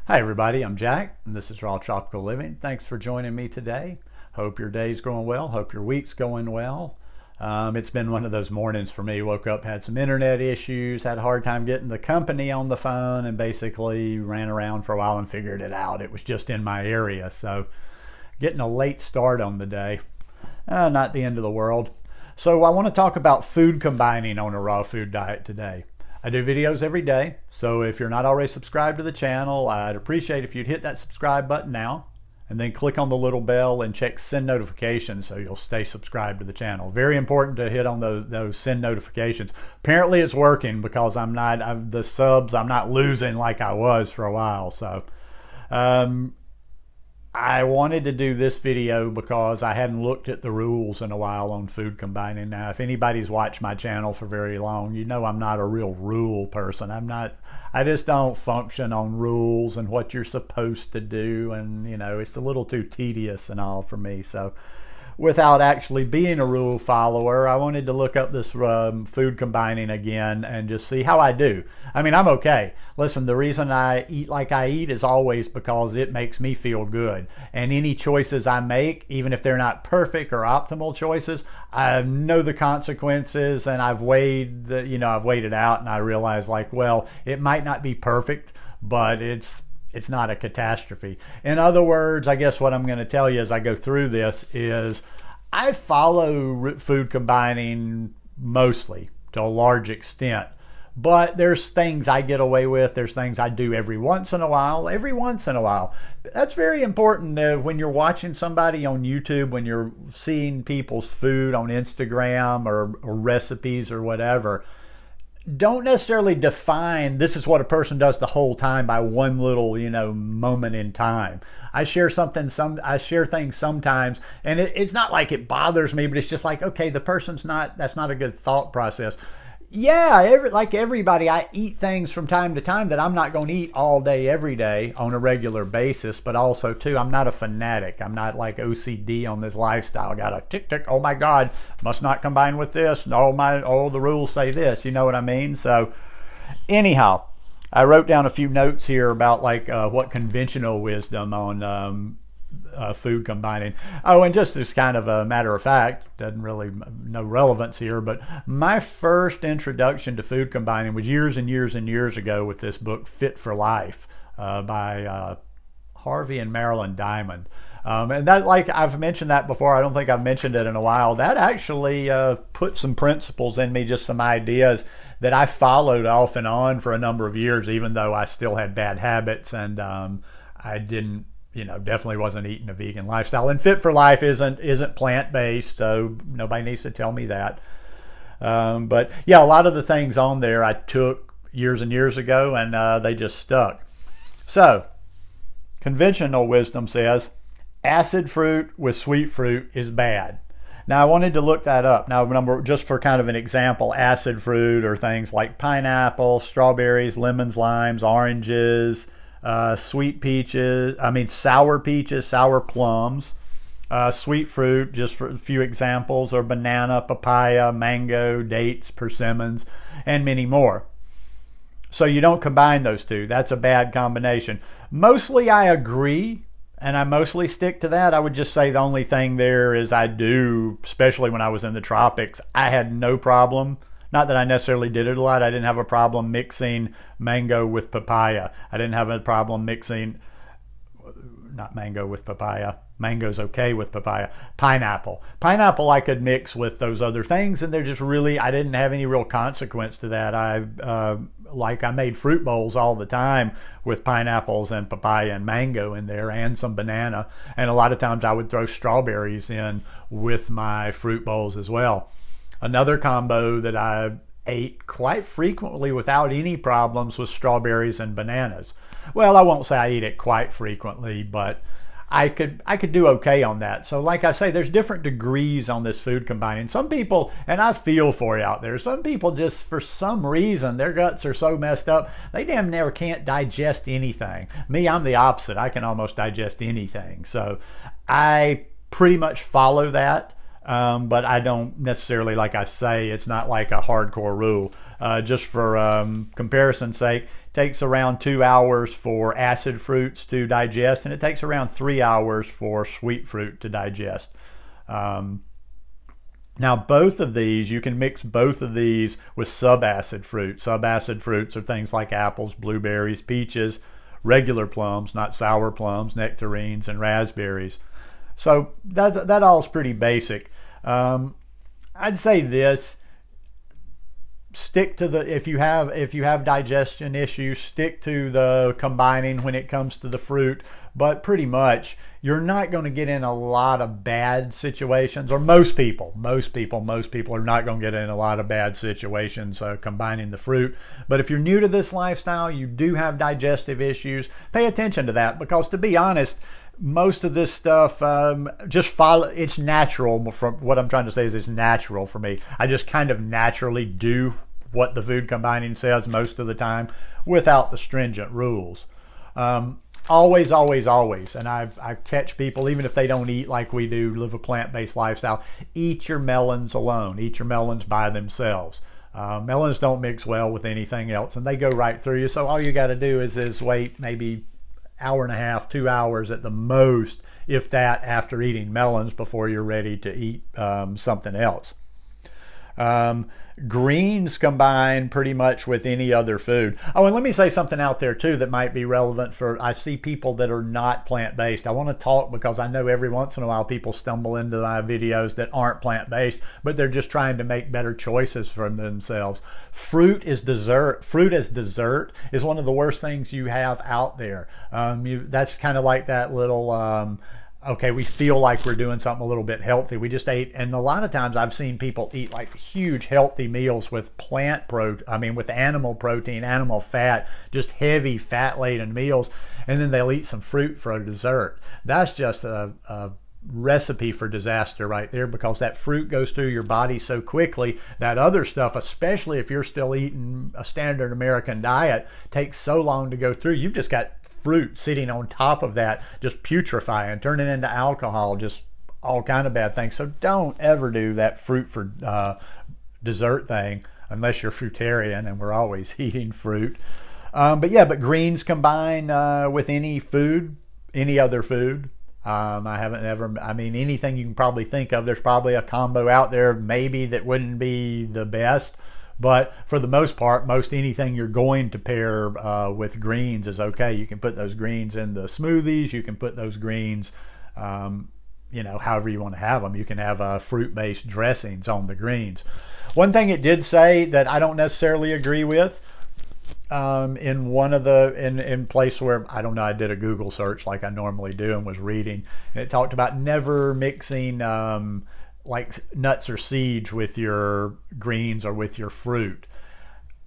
Hi everybody, I'm Jack and this is Raw Tropical Living. Thanks for joining me today. Hope your day's going well, hope your week's going well. It's been one of those mornings for me. Woke up, had some internet issues, had a hard time getting the company on the phone, and basically ran around for a while and figured it out. It was just in my area, so getting a late start on the day. Not the end of the world. So I want to talk about food combining on a raw food diet today. I do videos every day, so if you're not already subscribed to the channel, I'd appreciate if you'd hit that subscribe button now and then click on the little bell and check send notifications so you'll stay subscribed to the channel. Very important to hit on those send notifications. Apparently it's working because I'm not losing like I was for a while. So I wanted to do this video because I hadn't looked at the rules in a while on food combining. Now, if anybody's watched my channel for very long, you know I'm not a real rule person. I just don't function on rules and what you're supposed to do, and you know, it's a little too tedious and all for me. So without actually being a rule follower, I wanted to look up this food combining again and just see how I do. I mean, I'm okay. Listen, the reason I eat like I eat is always because it makes me feel good. And any choices I make, even if they're not perfect or optimal choices, I know the consequences, and I've weighed it out, and I realize, like, well, it might not be perfect, but it's not a catastrophe. In other words, I guess what I'm going to tell you as I go through this is I follow food combining mostly to a large extent, but there's things I get away with. There's things I do every once in a while. That's very important when you're watching somebody on YouTube, when you're seeing people's food on Instagram or recipes or whatever. Don't necessarily define this is what a person does the whole time by one little, moment in time. I share things sometimes, and it's not like it bothers me, but it's just like, okay, that's not a good thought process. Yeah, like everybody, I eat things from time to time that I'm not going to eat all day, every day on a regular basis, but also too, I'm not a fanatic. I'm not like OCD on this lifestyle. Got a tick, oh my God, must not combine with this. No, the rules say this, you know what I mean? So anyhow, I wrote down a few notes here about like what conventional wisdom on food combining. Oh, and just as kind of a matter of fact, doesn't really no relevance here, but my first introduction to food combining was years and years and years ago with this book Fit for Life by Harvey and Marilyn Diamond. And that, like I've mentioned that before, I don't think I've mentioned it in a while. That actually put some principles in me, just some ideas that I followed off and on for a number of years, even though I still had bad habits and I didn't, definitely wasn't eating a vegan lifestyle. And Fit for Life isn't plant-based, so nobody needs to tell me that. But yeah, a lot of the things on there I took years and years ago, and they just stuck. So conventional wisdom says acid fruit with sweet fruit is bad. Now I wanted to look that up. Now just for kind of an example, acid fruit are things like pineapple, strawberries, lemons, limes, oranges, sour peaches, sour plums. Sweet fruit, just for a few examples, are banana, papaya, mango, dates, persimmons, and many more. So you don't combine those two. That's a bad combination. Mostly I agree, and I mostly stick to that. I would just say the only thing there is I do, especially when I was in the tropics, I had no problem. Not that I necessarily did it a lot. I didn't have a problem mixing mango with papaya. I didn't have a problem mixing, not mango with papaya. Mango's okay with papaya. Pineapple. Pineapple I could mix with those other things, and they're just really, I didn't have any real consequence to that. I made fruit bowls all the time with pineapples and papaya and mango in there and some banana. And a lot of times I would throw strawberries in with my fruit bowls as well. Another combo that I ate quite frequently without any problems was strawberries and bananas. Well, I won't say I eat it quite frequently, but I could do okay on that. So like I say, there's different degrees on this food combining. Some people, and I feel for you out there, some people just for some reason their guts are so messed up they damn near can't digest anything. Me, I'm the opposite. I can almost digest anything. So I pretty much follow that. But I don't necessarily, like I say, it's not like a hardcore rule. Just for comparison's sake, takes around 2 hours for acid fruits to digest, and it takes around 3 hours for sweet fruit to digest. Now, both of these, you can mix both of these with subacid fruit. Subacid fruits are things like apples, blueberries, peaches, regular plums, not sour plums, nectarines, and raspberries. So that all is pretty basic. I'd say this: stick to the, if you have digestion issues, stick to the combining when it comes to the fruit. But pretty much you're not going to get in a lot of bad situations, or most people are not going to get in a lot of bad situations combining the fruit. But if you're new to this lifestyle, you do have digestive issues, pay attention to that, because to be honest, most of this stuff, just follow, it's natural. From what I'm trying to say is it's natural for me. I just kind of naturally do what the food combining says most of the time without the stringent rules. Always, and I catch people, even if they don't eat like we do, live a plant-based lifestyle, eat your melons alone. Eat your melons by themselves. Melons don't mix well with anything else, and they go right through you. So all you got to do is wait maybe hour and a half, 2 hours at the most, if that, after eating melons before you're ready to eat something else. Greens combine pretty much with any other food. Oh, and let me say something out there too that might be relevant for, I see people that are not plant-based. I want to talk because I know every once in a while people stumble into my videos that aren't plant-based, but they're just trying to make better choices for themselves. Fruit as dessert is one of the worst things you have out there. That's kind of like that little okay, we feel like we're doing something a little bit healthy. We just ate, and a lot of times I've seen people eat like huge healthy meals with with animal protein, animal fat, just heavy fat-laden meals, and then they'll eat some fruit for a dessert. That's just a recipe for disaster right there, because that fruit goes through your body so quickly. That other stuff, especially if you're still eating a standard American diet, takes so long to go through. You've just got fruit sitting on top of that, just putrefying, turning into alcohol, just all kind of bad things. So don't ever do that fruit for dessert thing unless you're fruitarian, and we're always eating fruit. But greens combine with any food, any other food. Anything you can probably think of, there's probably a combo out there maybe that wouldn't be the best. But for the most part, most anything you're going to pair with greens is okay. You can put those greens in the smoothies. You can put those greens, however you want to have them. You can have fruit-based dressings on the greens. One thing it did say that I don't necessarily agree with, in one of the in place where, I don't know, I did a Google search like I normally do and was reading, and it talked about never mixing like nuts or seeds with your greens or with your fruit.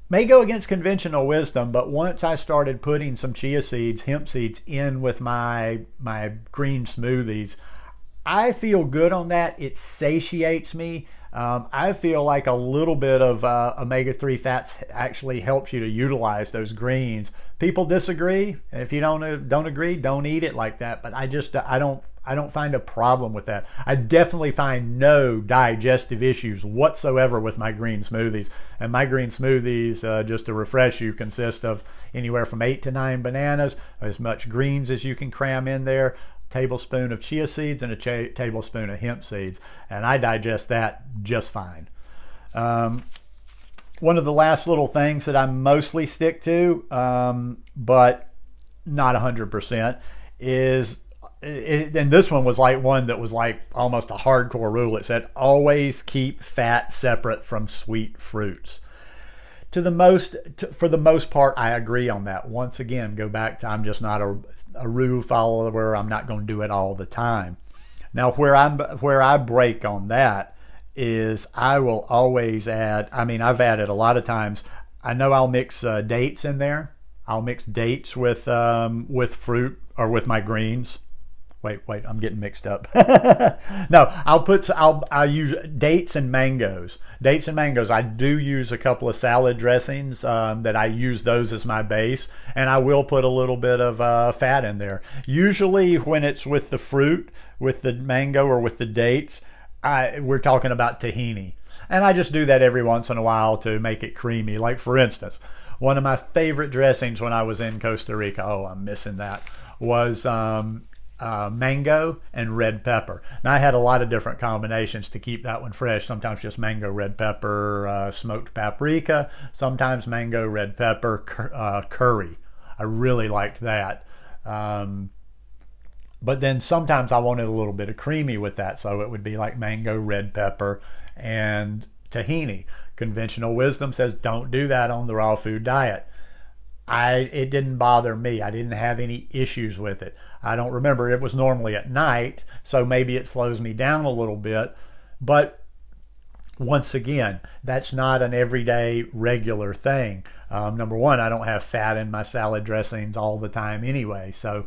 May go against conventional wisdom, but once I started putting some chia seeds, hemp seeds in with my green smoothies, I feel good on that. It satiates me. I feel like a little bit of omega-3 fats actually helps you to utilize those greens. People disagree. If you don't agree, don't eat it like that. But I don't find a problem with that. I definitely find no digestive issues whatsoever with my green smoothies. And my green smoothies, just to refresh you, consist of anywhere from 8 to 9 bananas, as much greens as you can cram in there, tablespoon of chia seeds, and a tablespoon of hemp seeds, and I digest that just fine. One of the last little things that I mostly stick to, but not 100%, is, and this one was like one that was like almost a hardcore rule. It said always keep fat separate from sweet fruits. For the most part, I agree on that. Once again, go back to, I'm just not a rule follower. I'm not going to do it all the time. Now, where I break on that is I will always add, I've added a lot of times, I know I'll mix dates in there. I'll mix dates with fruit or with my greens. Wait, I'm getting mixed up. No, I'll use dates and mangoes. Dates and mangoes. I do use a couple of salad dressings that I use those as my base, and I will put a little bit of fat in there. Usually when it's with the fruit, with the mango or with the dates, we're talking about tahini. And I just do that every once in a while to make it creamy. Like for instance, One of my favorite dressings when I was in Costa Rica, oh, I'm missing that, was mango and red pepper. Now, I had a lot of different combinations to keep that one fresh. Sometimes just mango, red pepper, smoked paprika. Sometimes mango, red pepper, curry. I really liked that. But then sometimes I wanted a little bit of creamy with that, so it would be like mango, red pepper, and tahini. Conventional wisdom says don't do that on the raw food diet. It didn't bother me. I didn't have any issues with it. I don't remember. It was normally at night, so maybe it slows me down a little bit. But once again, that's not an everyday regular thing. Number one, I don't have fat in my salad dressings all the time anyway, so,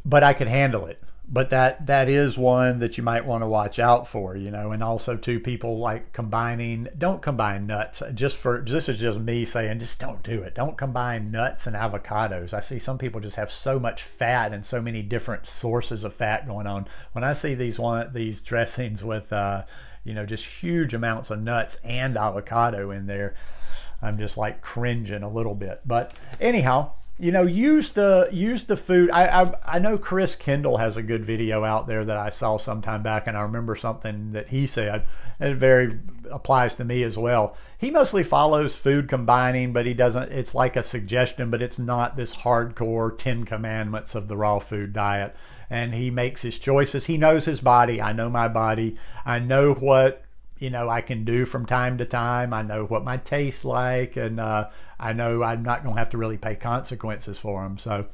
but I could handle it. But that is one that you might want to watch out for, you know. And also too, people like combining, don't combine nuts. This is just me saying, just don't do it. Don't combine nuts and avocados. I see some people just have so much fat and so many different sources of fat going on. When I see these dressings with you know, just huge amounts of nuts and avocado in there, I'm just like cringing a little bit. But anyhow, you know, use the food. I know Chris Kendall has a good video out there that I saw some time back, and I remember something that he said, and it very applies to me as well. He mostly follows food combining, but he doesn't, it's like a suggestion, but it's not this hardcore 10 commandments of the raw food diet. And he makes his choices. He knows his body. I know my body. I know what, you know, I can do from time to time. I know what my taste's like, and I know I'm not going to have to really pay consequences for them. So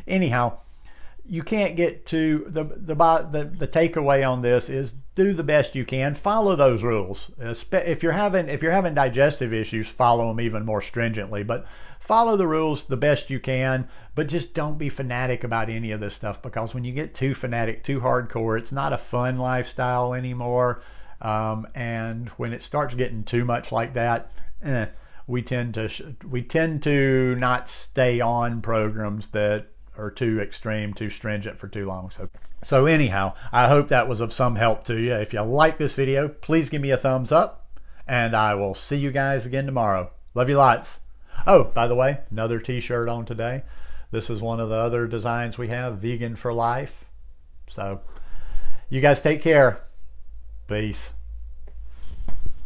anyhow, you can't get to the takeaway on this is do the best you can. Follow those rules. If you're having digestive issues, follow them even more stringently. But follow the rules the best you can. But just don't be fanatic about any of this stuff, because when you get too fanatic, too hardcore, it's not a fun lifestyle anymore. And when it starts getting too much like that, we tend to not stay on programs that are too extreme, too stringent for too long. So anyhow, I hope that was of some help to you. If you like this video, please give me a thumbs up, and I will see you guys again tomorrow. Love you lots. Oh, by the way, another t-shirt on today. This is one of the other designs we have, vegan for life. So you guys take care. Peace.